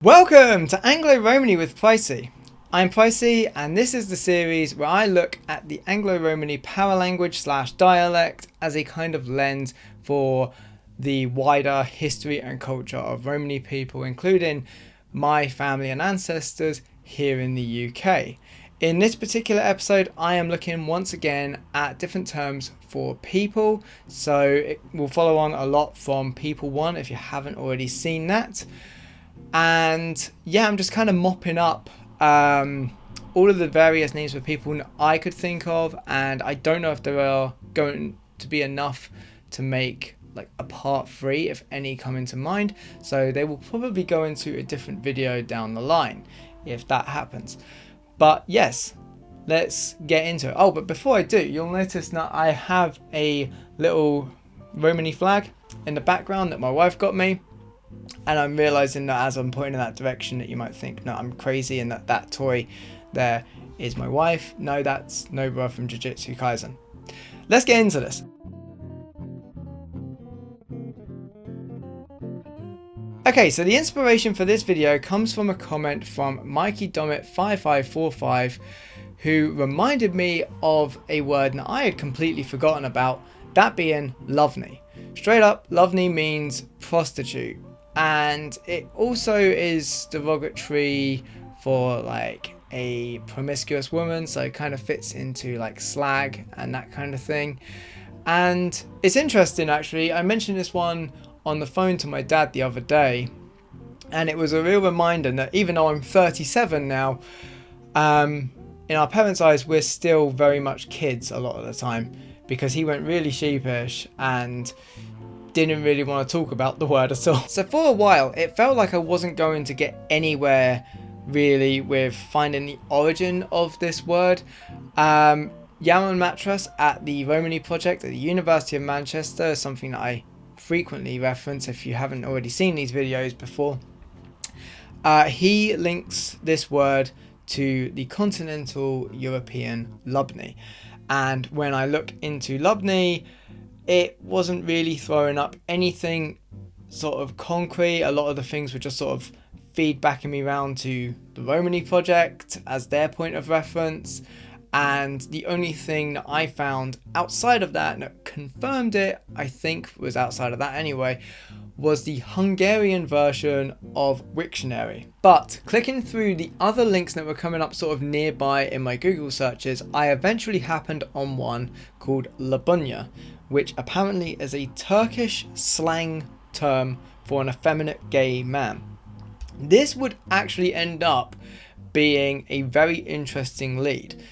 Welcome to Anglo-Romani with Pricey. I'm Pricey and this is the series where I look at the Anglo-Romani paralanguage / dialect as a kind of lens for the wider history and culture of Romani people, including my family and ancestors here in the UK. In this particular episode, I am looking once again at different terms for people, so it will follow on a lot from People 1 if you haven't already seen that. And yeah, I'm just kind of mopping up all of the various names for people that I could think of, and I don't know if there are going to be enough to make like a part 3 if any come into mind, so they will probably go into a different video down the line if that happens. But yes, let's get into it. Oh, but before I do, you'll notice that I have a little Romani flag in the background that my wife got me. And I'm realising that as I'm pointing in that direction that you might think, no, I'm crazy and that toy there is my wife. No, that's Nobra from Jujutsu Kaisen. Let's get into this. Okay, so the inspiration for this video comes from a comment from Mikey Domit 5545, who reminded me of a word that I had completely forgotten about, that being Luvni. Straight up, Luvni means prostitute. And it also is derogatory for like a promiscuous woman, so it kind of fits into like slag and that kind of thing. And it's interesting actually, I mentioned this one on the phone to my dad the other day, and it was a real reminder that even though I'm 37 now, in our parents' eyes we're still very much kids a lot of the time, because he went really sheepish and didn't really want to talk about the word at all. So for a while it felt like I wasn't going to get anywhere really with finding the origin of this word. Yaman mattress at the Romany Project at the University of Manchester is something that I frequently reference if you haven't already seen these videos before. He links this word to the continental European Lubni, and when I look into Lubni, it wasn't really throwing up anything sort of concrete. A lot of the things were just sort of feedbacking me around to the Romany Project as their point of reference. And the only thing that I found outside of that that confirmed it, I think was outside of that anyway, was the Hungarian version of Wiktionary. But clicking through the other links that were coming up sort of nearby in my Google searches, I eventually happened on one called Labunya, which apparently is a Turkish slang term for an effeminate gay man. This would actually end up being a very interesting lead.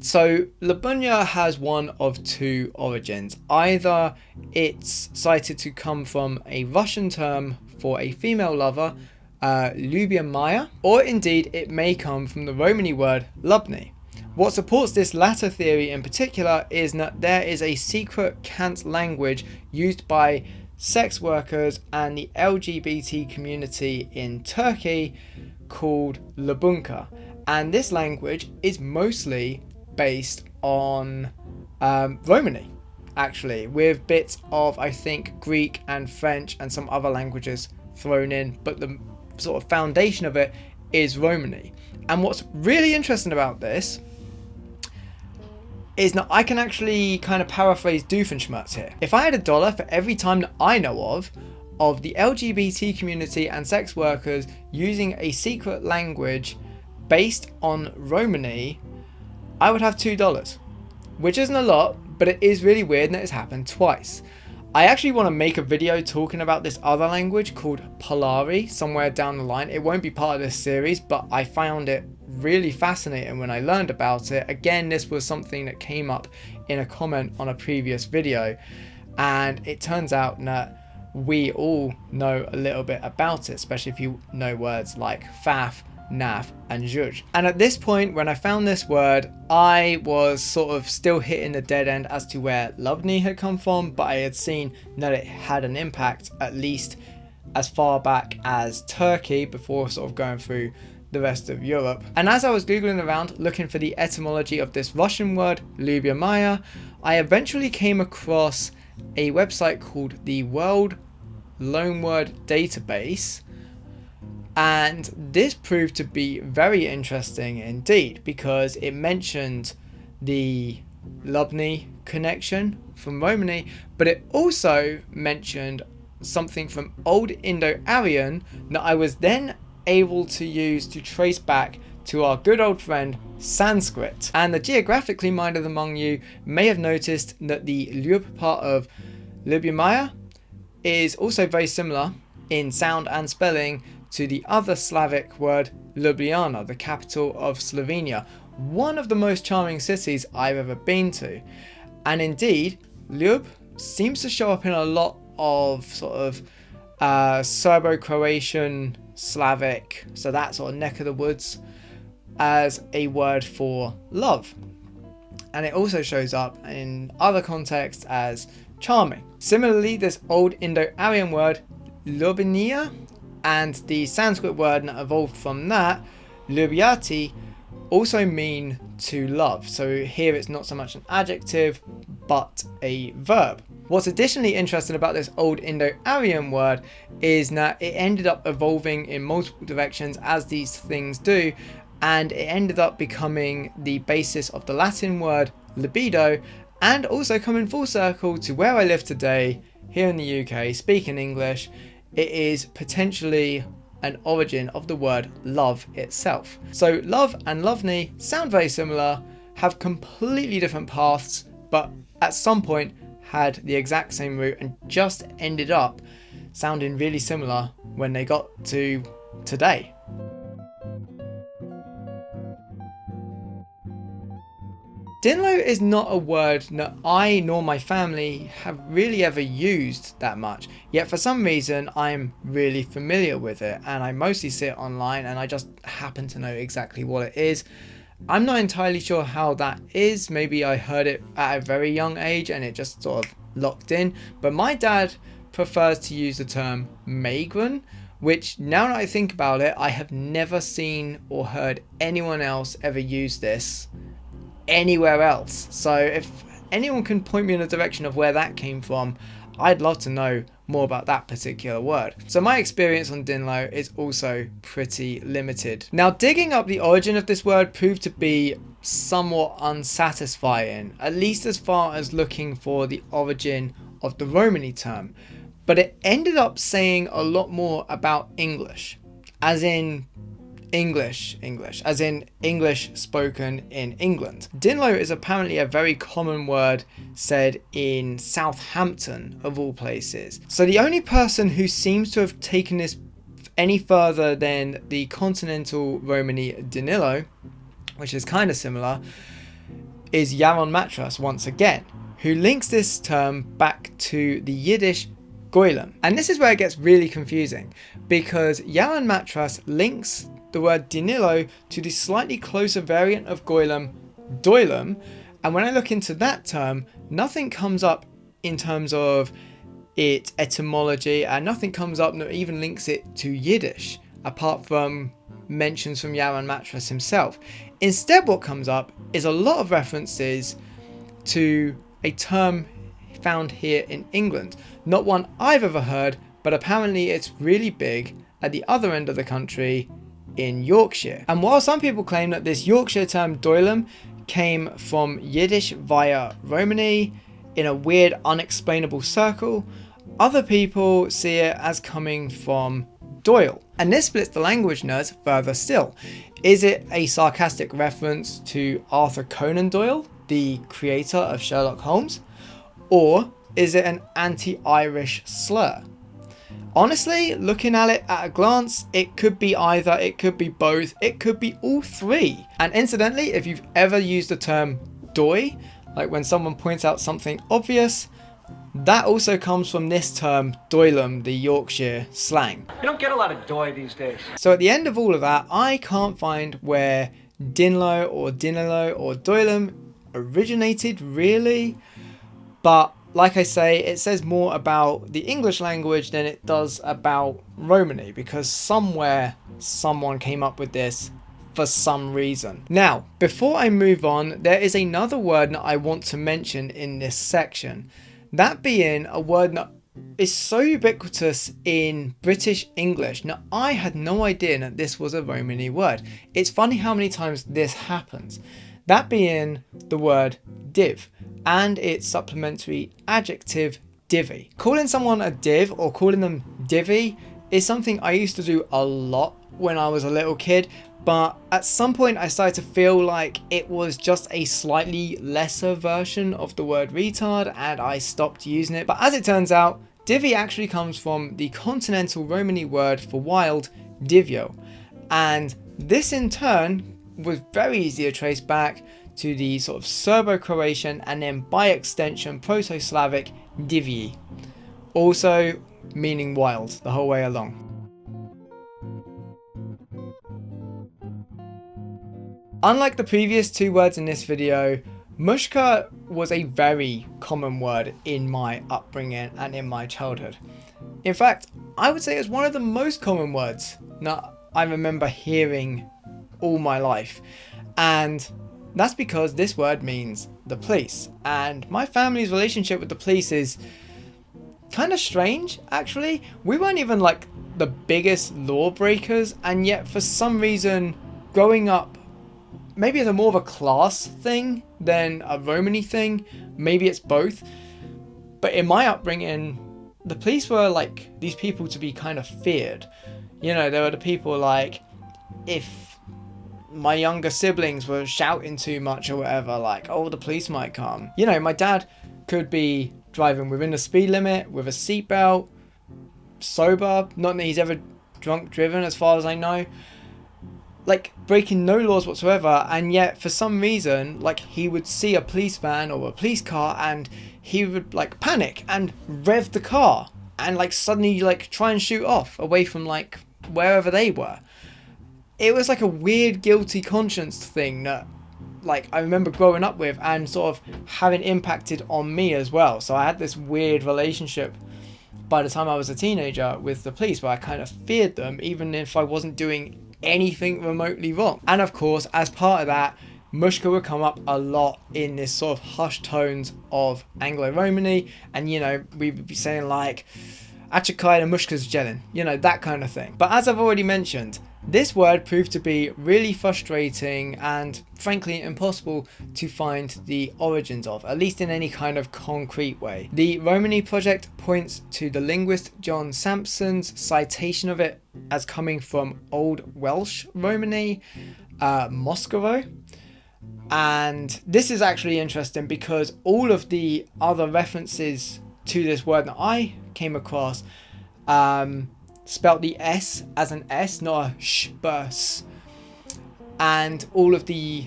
So Labunya has one of two origins. Either it's cited to come from a Russian term for a female lover, Lubia Maya, or indeed it may come from the Romani word Lubni. What supports this latter theory in particular is that there is a secret cant language used by sex workers and the LGBT community in Turkey called Labunka, and this language is mostly based on Romani actually, with bits of I think Greek and French and some other languages thrown in, but the sort of foundation of it is Romani. And what's really interesting about this is that I can actually kind of paraphrase Doofenshmirtz here. If I had $1 for every time that I know of the LGBT community and sex workers using a secret language based on Romani, I would have $2, which isn't a lot, but it is really weird that it's happened twice. I actually want to make a video talking about this other language called Polari somewhere down the line. It won't be part of this series, but I found it really fascinating when I learned about it. Again, this was something that came up in a comment on a previous video, and it turns out that we all know a little bit about it, especially if you know words like faff, naff and zhuzh. And at this point when I found this word, I was sort of still hitting the dead end as to where Luvni had come from, but I had seen that it had an impact at least as far back as Turkey before sort of going through the rest of Europe. And as I was googling around looking for the etymology of this Russian word Lubia Maya, I eventually came across a website called the World Loanword Database, And this proved to be very interesting indeed, because it mentioned the Luvni connection from Romany, but it also mentioned something from Old Indo-Aryan that I was then able to use to trace back to our good old friend Sanskrit. And the geographically minded among you may have noticed that the Lyub part of Ljubimaya is also very similar in sound and spelling to the other Slavic word Ljubljana, the capital of Slovenia, one of the most charming cities I've ever been to. And indeed, Lyub seems to show up in a lot of sort of Serbo-Croatian, Slavic, so that sort of neck of the woods, as a word for love. And it also shows up in other contexts as charming. Similarly, this Old Indo-Aryan word Lubinia and the Sanskrit word that evolved from that, Lubyati, also mean to love. So here it's not so much an adjective but a verb. What's additionally interesting about this Old Indo-Aryan word is that it ended up evolving in multiple directions, as these things do, and it ended up becoming the basis of the Latin word libido, and also coming full circle to where I live today here in the UK speaking English. It is potentially an origin of the word love itself. So love and Luvni sound very similar, have completely different paths, but at some point had the exact same root and just ended up sounding really similar when they got to today. Dinlo is not a word that I nor my family have really ever used that much, yet for some reason I'm really familiar with it, and I mostly see it online and I just happen to know exactly what it is. I'm not entirely sure how that is. Maybe I heard it at a very young age and it just sort of locked in, but my dad prefers to use the term magran, which, now that I think about it, I have never seen or heard anyone else ever use this anywhere else. So if anyone can point me in the direction of where that came from, I'd love to know more about that particular word. So my experience on Dinlo is also pretty limited. Now, digging up the origin of this word proved to be somewhat unsatisfying, at least as far as looking for the origin of the Romany term, but it ended up saying a lot more about English, as in English, as in English spoken in England. Dinlo is apparently a very common word said in Southampton, of all places. So the only person who seems to have taken this any further than the continental Romany Dinlo, which is kind of similar, is Yaron Matras once again, who links this term back to the Yiddish goylem. And this is where it gets really confusing, because Yaron Matras links the word Dinilo to the slightly closer variant of goylem, doylem, and when I look into that term, nothing comes up in terms of its etymology, and nothing comes up that even links it to Yiddish, apart from mentions from Yaron Matras himself. Instead, what comes up is a lot of references to a term found here in England. Not one I've ever heard, but apparently it's really big at the other end of the country in Yorkshire. And while some people claim that this Yorkshire term doylem came from Yiddish via Romany in a weird unexplainable circle, other people see it as coming from Doyle. And this splits the language nerds further still. Is it a sarcastic reference to Arthur Conan Doyle, the creator of Sherlock Holmes? Or is it an anti-Irish slur? Honestly, looking at it at a glance, it could be either, it could be both, it could be all three. And incidentally, if you've ever used the term doy, like when someone points out something obvious, that also comes from this term, doylem, the Yorkshire slang. You don't get a lot of doy these days. So at the end of all of that, I can't find where Dinlo or Dinilo or doylem originated really, but like I say, it says more about the English language than it does about Romany, because somewhere someone came up with this for some reason. Now, before I move on, there is another word that I want to mention in this section. That being a word that is so ubiquitous in British English. Now, I had no idea that this was a Romany word. It's funny how many times this happens. That being the word div and its supplementary adjective divvy. Calling someone a div or calling them divvy is something I used to do a lot when I was a little kid, but at some point I started to feel like it was just a slightly lesser version of the word retard and I stopped using it. But as it turns out, divvy actually comes from the continental Romany word for wild, divio, and this in turn was very easy to trace back to the sort of Serbo-Croatian and then by extension Proto-Slavic divji, also meaning wild the whole way along. Unlike the previous two words in this video, Mushka was a very common word in my upbringing and in my childhood. In fact, I would say it's one of the most common words that I remember hearing all my life. And that's because this word means the police. And my family's relationship with the police is kind of strange, actually. We weren't even like the biggest lawbreakers, and yet for some reason, growing up, maybe it's a more of a class thing than a Romany thing. Maybe it's both. But in my upbringing, the police were like these people to be kind of feared. You know, there were the people like, if my younger siblings were shouting too much or whatever, like, oh, the police might come. You know, my dad could be driving within the speed limit with a seatbelt, sober, not that he's ever drunk driven as far as I know, like breaking no laws whatsoever, and yet for some reason, like, he would see a police van or a police car and he would like panic and rev the car and like suddenly like try and shoot off away from like wherever they were. It was like a weird guilty conscience thing that like I remember growing up with and sort of having impacted on me as well. So I had this weird relationship by the time I was a teenager with the police where I kind of feared them even if I wasn't doing anything remotely wrong. And of course, as part of that, Mushka would come up a lot in this sort of hushed tones of Anglo-Romani, and you know, we would be saying like Didicoi and Mushka's gelling, you know, that kind of thing. But as I've already mentioned, this word proved to be really frustrating and frankly impossible to find the origins of, at least in any kind of concrete way. The Romany Project points to the linguist John Sampson's citation of it as coming from Old Welsh Romany, Moscovo. And this is actually interesting because all of the other references to this word that I came across spelt the S as an S, not a sh, but a s. And all of the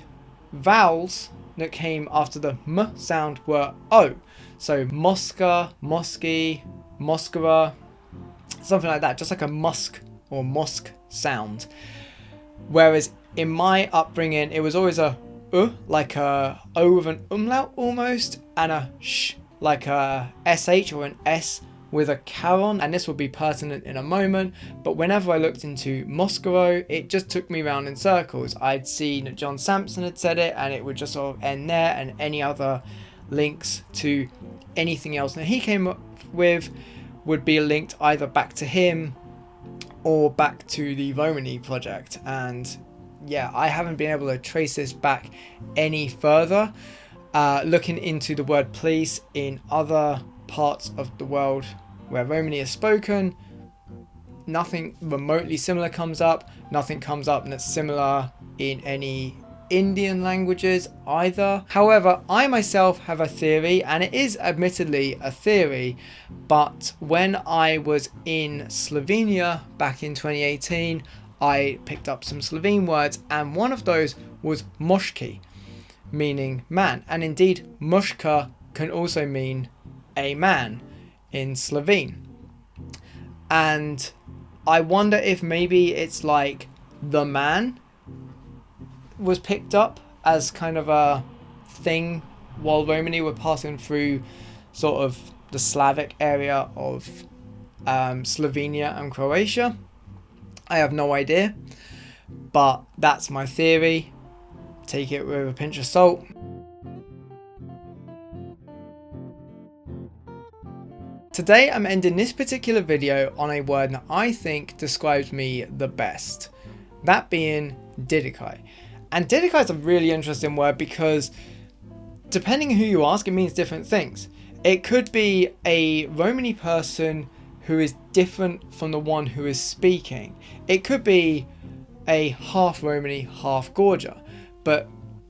vowels that came after the M sound were O. So Mosca, Mosky, Moscowa, something like that, just like a musk or mosque sound. Whereas in my upbringing, it was always a like a O with an umlaut almost, and a sh like a sh or an S with a caron, and this will be pertinent in a moment. But whenever I looked into Moscow, it just took me round in circles. I'd seen that John Sampson had said it and it would just sort of end there, and any other links to anything else that he came up with would be linked either back to him or back to the Romany Project. And yeah, I haven't been able to trace this back any further. Looking into the word police in other parts of the world where Romany is spoken, nothing remotely similar comes up. Nothing comes up that's similar in any Indian languages either. However, I myself have a theory, and it is admittedly a theory, but when I was in Slovenia back in 2018, I picked up some Slovene words, and one of those was moški, meaning man. And indeed, Mushka can also mean a man in Slovene. And I wonder if maybe it's like the man was picked up as kind of a thing while Romany were passing through sort of the Slavic area of Slovenia and Croatia. I have no idea, but that's my theory. Take it with a pinch of salt. Today I'm ending this particular video on a word that I think describes me the best, that being Didicai. And Didicai is a really interesting word because depending who you ask, it means different things. It could be a Romany person who is different from the one who is speaking. It could be a half Romany, half Gorger. But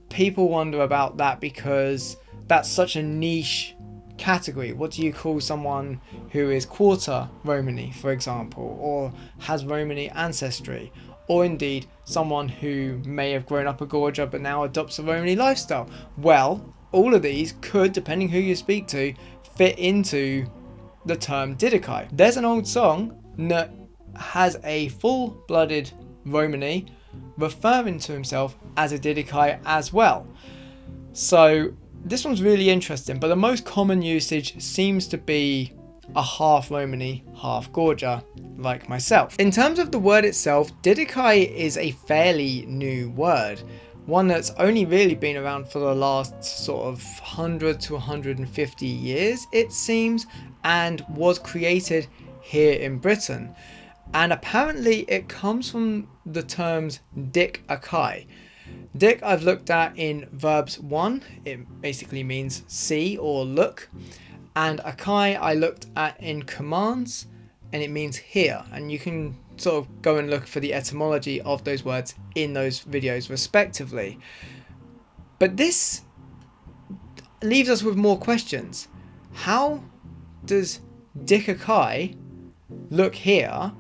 people wonder about that because that's such a niche category. What do you call someone who is quarter Romany, for example, or has Romany ancestry? Or indeed someone who may have grown up a Gorger but now adopts a Romany lifestyle? Well, all of these could, depending who you speak to, fit into the term Didicai. There's an old song that has a full-blooded Romany referring to himself as a Didicai as well. So this one's really interesting, but the most common usage seems to be a half Romany, half Gorger, like myself. In terms of the word itself, Didicai is a fairly new word. One that's only really been around for the last sort of 100 to 150 years, it seems, and was created here in Britain. And apparently it comes from the terms Didicai. Dick I've looked at in verbs 1, it basically means see or look. And Akai I looked at in commands, and it means hear. And you can sort of go and look for the etymology of those words in those videos respectively. But this leaves us with more questions. How does Didicai, look here,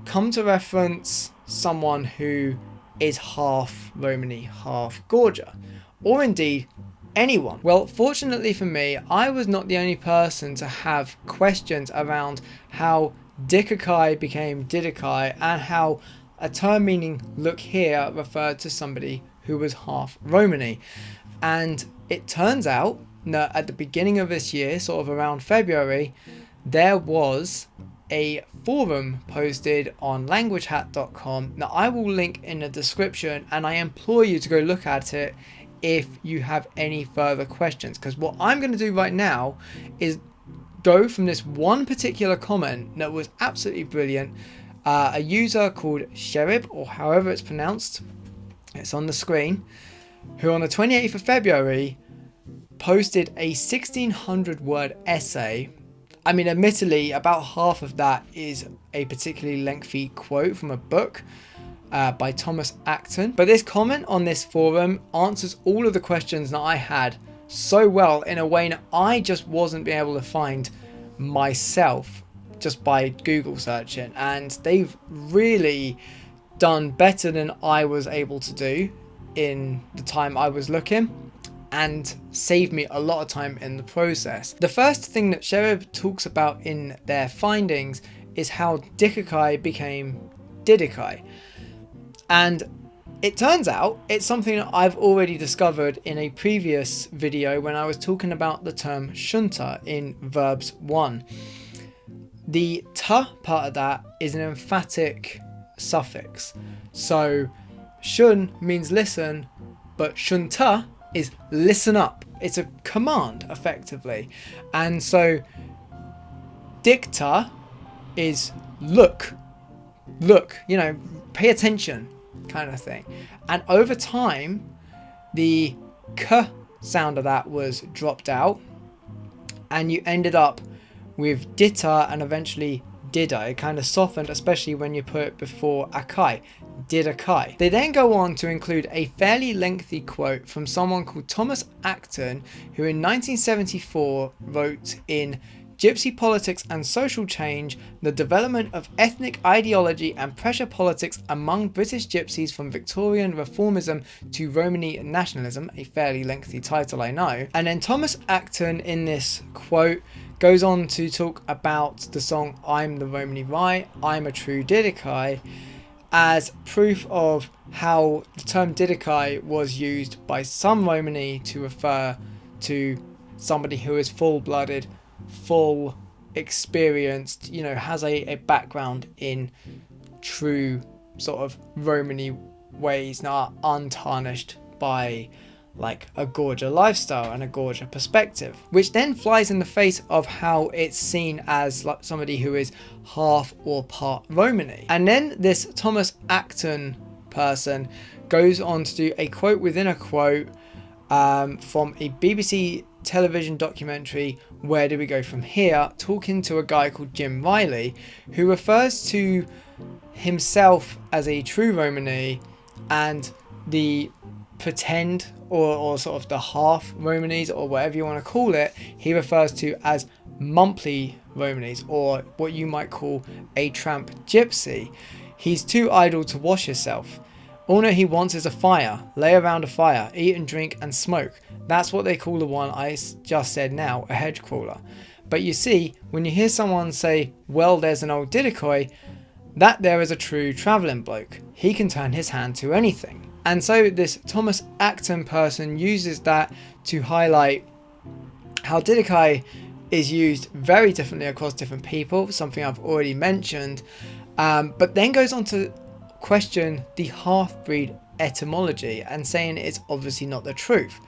come to reference someone who is half Romany, half Gorger, or indeed anyone? Well, fortunately for me, I was not the only person to have questions around how Didicai became Didicai and how a term meaning look here referred to somebody who was half Romany. And it turns out that at the beginning of this year, sort of around February, there was a forum posted on languagehat.com that I will link in the description, and I implore you to go look at it if you have any further questions, because what I'm going to do right now is go from this one particular comment that was absolutely brilliant. A user called Sherib, or however it's pronounced, it's on the screen, who on the 28th of February posted a 1600 word essay. I mean, admittedly, about half of that is a particularly lengthy quote from a book by Thomas Acton. But this comment on this forum answers all of the questions that I had so well in a way that I just wasn't being able to find myself just by Google searching. And they've really done better than I was able to do in the time I was looking, and saved me a lot of time in the process. The first thing that Sherib talks about in their findings is how Didicai became Didicai. And it turns out it's something that I've already discovered in a previous video when I was talking about the term shunta in verbs 1. The ta part of that is an emphatic suffix. So shun means listen, but shunta is listen up. It's a command effectively. And so dicta is look, you know, pay attention kind of thing. And over time the k sound of that was dropped out and you ended up with dita and eventually dida. It kind of softened, especially when you put it before akai, Didicai. They then go on to include a fairly lengthy quote from someone called Thomas Acton, who in 1974 wrote in Gypsy Politics and Social Change, the development of ethnic ideology and pressure politics among British gypsies from Victorian reformism to Romany nationalism, a fairly lengthy title I know. And then Thomas Acton in this quote goes on to talk about the song I'm the Romany Right, I'm a True Didicai, as proof of how the term Didicai was used by some Romany to refer to somebody who is full-blooded, full experienced, you know, has a background in true sort of Romany ways, not untarnished by like a gorger lifestyle and a gorger perspective, which then flies in the face of how it's seen as like somebody who is half or part Romany. And then this Thomas Acton person goes on to do a quote within a quote from a BBC television documentary, Where Do We Go From Here, talking to a guy called Jim Riley, who refers to himself as a true Romany and the pretend or sort of the half Romanys, or whatever you want to call it, he refers to as monthly Romanys, or what you might call a tramp gypsy. He's too idle to wash himself. All that he wants is a fire, lay around a fire, eat and drink and smoke. That's what they call the one I just said now, a hedge crawler. But you see, when you hear someone say, well, there's an old Didicoi, that there is a true travelling bloke. He can turn his hand to anything. And so this Thomas Acton person uses that to highlight how Didicai is used very differently across different people, something I've already mentioned, but then goes on to question the half-breed etymology and saying it's obviously not the truth.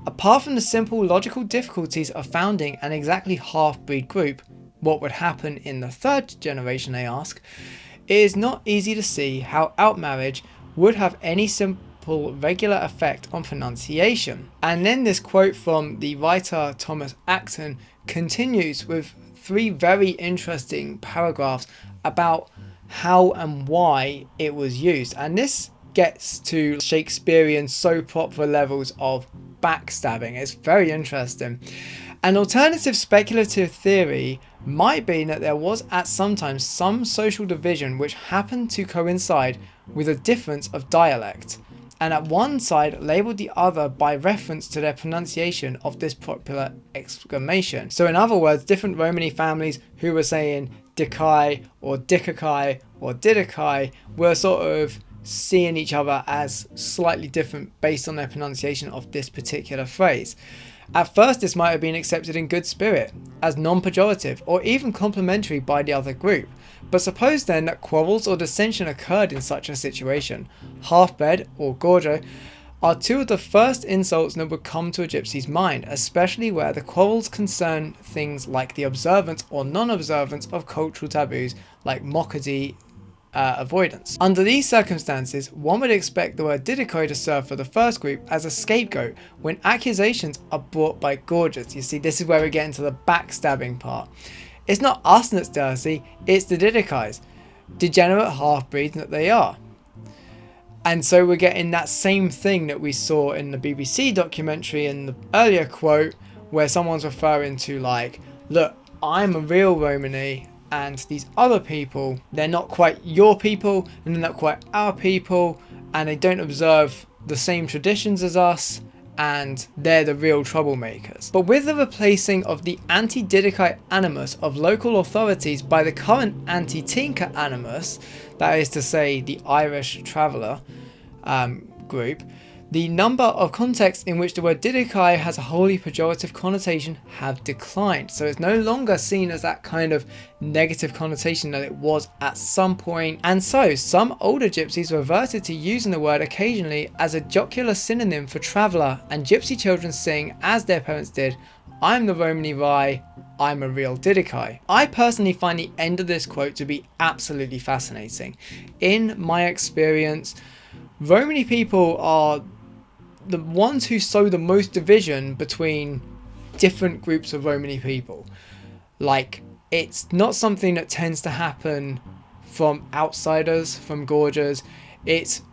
Apart from the simple logical difficulties of founding an exactly half-breed group, what would happen in the third generation, they ask, it is not easy to see how outmarriage would have any simple regular effect on pronunciation. And then this quote from the writer Thomas Acton continues with 3 very interesting paragraphs about how and why it was used, and this gets to Shakespearean soap opera levels of backstabbing. It's very interesting. An alternative speculative theory might be that there was at some time some social division which happened to coincide with a difference of dialect, and at one side labelled the other by reference to their pronunciation of this popular exclamation. So in other words, different Romany families who were saying Didicai or Didicai or Didicai were sort of seeing each other as slightly different based on their pronunciation of this particular phrase. At first this might have been accepted in good spirit, as non-pejorative or even complimentary by the other group, but suppose then that quarrels or dissension occurred in such a situation. Half-bred or gorger are 2 of the first insults that would come to a gypsy's mind, especially where the quarrels concern things like the observance or non-observance of cultural taboos like mockady avoidance. Under these circumstances, one would expect the word Didicoi to serve for the first group as a scapegoat when accusations are brought by gorgers. You see, this is where we get into the backstabbing part. It's not us that's dirty, it's the Didicais, degenerate half-breeds that they are. And so we're getting that same thing that we saw in the BBC documentary in the earlier quote, where someone's referring to like, look, I'm a real Romany, and these other people, they're not quite your people, and they're not quite our people, and they don't observe the same traditions as us, and they're the real troublemakers. But with the replacing of the anti-Didicai animus of local authorities by the current anti-Tinker animus, that is to say the Irish traveller group, the number of contexts in which the word Didicai has a wholly pejorative connotation have declined. So it's no longer seen as that kind of negative connotation that it was at some point. And so some older gypsies reverted to using the word occasionally as a jocular synonym for traveller, and gypsy children sing, as their parents did, I'm the Romany Rye, I'm a real Didicai. I personally find the end of this quote to be absolutely fascinating. In my experience, Romany people are the ones who sow the most division between different groups of Romany people. Like, it's not something that tends to happen from outsiders, from gorgers. It's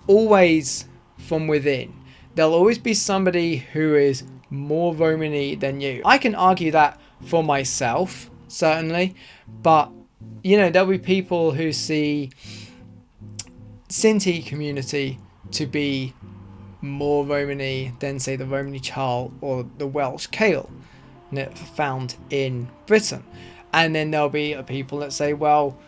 always from within. There'll always be somebody who is more Romany than you. I can argue that for myself, certainly, but you know, there'll be people who see Sinti community to be more Romany than, say, the Romany Chal or the Welsh Cale found in Britain. And then there'll be people that say, well,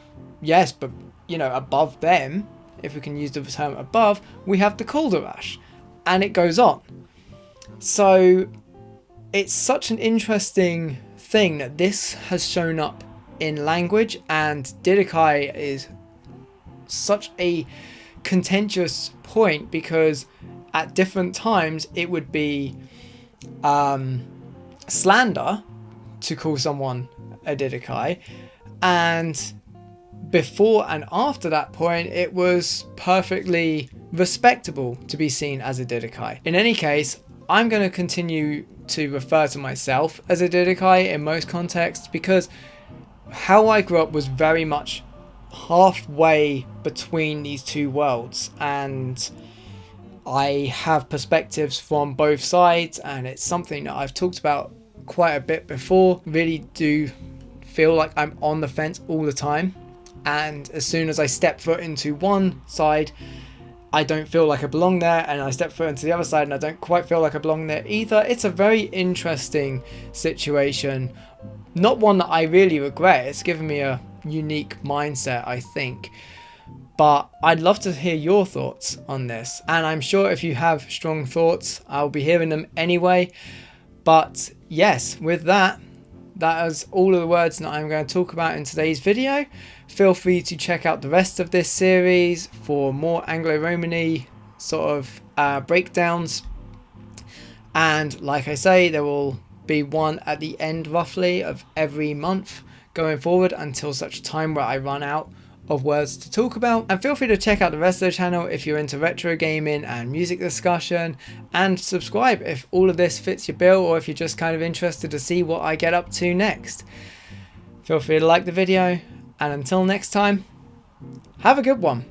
yes, but, you know, above them, if we can use the term above, we have the Calderash. And it goes on. So it's such an interesting thing that this has shown up in language, and Didicai is such a contentious point because at different times it would be slander to call someone a Didicai, and before and after that point it was perfectly respectable to be seen as a Didicai. In any case, I'm going to continue to refer to myself as a Didicai in most contexts, because how I grew up was very much halfway between these two worlds, and I have perspectives from both sides, and it's something that I've talked about quite a bit before. Really do feel like I'm on the fence all the time, and as soon as I step foot into one side I don't feel like I belong there, and I step foot into the other side and I don't quite feel like I belong there either. It's a very interesting situation, not one that I really regret. It's given me a unique mindset, I think, but I'd love to hear your thoughts on this, and I'm sure if you have strong thoughts I'll be hearing them anyway. But yes, with that is all of the words that I'm going to talk about in today's video. Feel free to check out the rest of this series for more Anglo-Romani sort of breakdowns, and like I say, there will be one at the end roughly of every month going forward until such time where I run out of words to talk about. And feel free to check out the rest of the channel if you're into retro gaming and music discussion, and subscribe if all of this fits your bill, or if you're just kind of interested to see what I get up to next. Feel free to like the video, and until next time, have a good one.